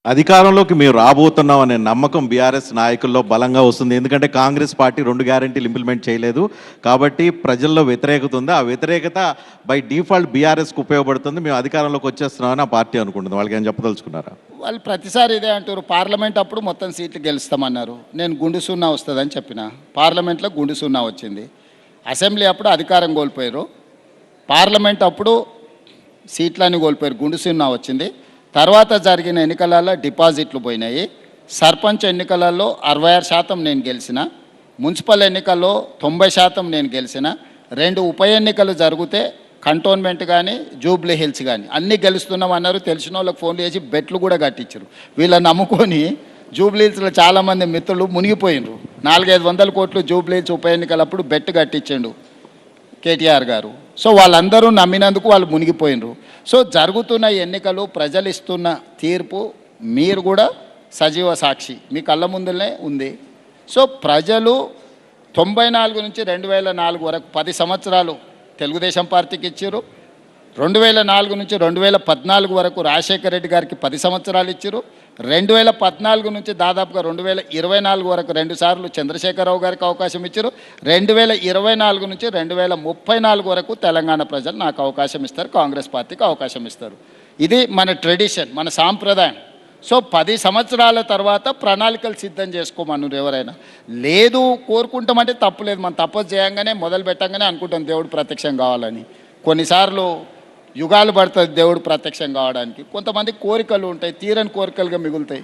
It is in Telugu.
అధికారంలోకి మేము రాబోతున్నాం అనే నమ్మకం బీఆర్ఎస్ నాయకుల్లో బలంగా వస్తుంది. ఎందుకంటే కాంగ్రెస్ పార్టీ 2 గ్యారెంటీలు ఇంప్లిమెంట్ చేయలేదు కాబట్టి ప్రజల్లో వ్యతిరేకత ఉంది. ఆ వ్యతిరేకత బై డిఫాల్ట్ బీఆర్ఎస్కి ఉపయోగపడుతుంది. మేము అధికారంలోకి వచ్చేస్తున్నామని ఆ పార్టీ అనుకుంటుంది. వాళ్ళకి ఏం చెప్పదలుచుకున్నారా? వాళ్ళు ప్రతిసారి ఇదే అంటారు, పార్లమెంట్ అప్పుడు మొత్తం సీట్లు గెలుస్తామన్నారు. నేను గుండు సున్నా వస్తుందని చెప్పిన, పార్లమెంట్లో గుండు సున్నా వచ్చింది. అసెంబ్లీ అప్పుడు అధికారం కోల్పోయారు, పార్లమెంట్ అప్పుడు సీట్లన్నీ కోల్పోయారు, గుండు సున్నా వచ్చింది. తర్వాత జరిగిన ఎన్నికలలో డిపాజిట్లు పోయినాయి. సర్పంచ్ ఎన్నికలలో 66% నేను గెలిచిన, మున్సిపల్ ఎన్నికల్లో 90% నేను గెలిచిన. 2 ఉప ఎన్నికలు జరిగితే కంటోన్మెంట్ కానీ జూబ్లీ హిల్స్ కానీ అన్నీ గెలుస్తున్నామన్నారు. తెలిసిన వాళ్ళకి ఫోన్లు చేసి బెట్లు కూడా కట్టించారు. వీళ్ళని నమ్ముకొని జూబ్లీ హిల్స్లో చాలామంది మిత్రులు మునిగిపోయినరు. 400-500 కోట్లు జూబ్లీ హిల్స్ ఉప ఎన్నికలప్పుడు బెట్ కట్టించండు కేటీఆర్ గారు. సో వాళ్ళందరూ నమ్మినందుకు వాళ్ళు మునిగిపోయినరు. సో జరుగుతున్న ఎన్నికలు, ప్రజలు ఇస్తున్న తీర్పు మీరు కూడా సజీవ సాక్షి, మీ కళ్ళ ముందులనే ఉంది. సో ప్రజలు 94 నుంచి 2004 వరకు 10 సంవత్సరాలు తెలుగుదేశం పార్టీకి ఇచ్చారు. 2004 నుంచి 2014 వరకు రాజశేఖర రెడ్డి గారికి 10 సంవత్సరాలు ఇచ్చారు. 2014 నుంచి దాదాపుగా 2024 వరకు 2 సార్లు చంద్రశేఖరరావు గారికి అవకాశం ఇచ్చారు. 2024 నుంచి 2034 వరకు తెలంగాణ ప్రజలు నాకు అవకాశం ఇస్తారు, కాంగ్రెస్ పార్టీకి అవకాశం ఇస్తారు. ఇది మన ట్రెడిషన్, మన సాంప్రదాయం. సో 10 సంవత్సరాల తర్వాత ప్రణాళికలు సిద్ధం చేసుకోమన్నారు ఎవరైనా. లేదు కోరుకుంటామంటే తప్పు లేదు, మనం తపస్సు చేయంగానే మొదలు పెట్టంగానే అనుకుంటాం దేవుడు ప్రత్యక్షం కావాలని. కొన్నిసార్లు యుగాలు పడుతుంది దేవుడు ప్రత్యక్షం కావడానికి. కొంతమంది కోరికలు ఉంటాయి, తీరని కోరికలుగా మిగులుతాయి.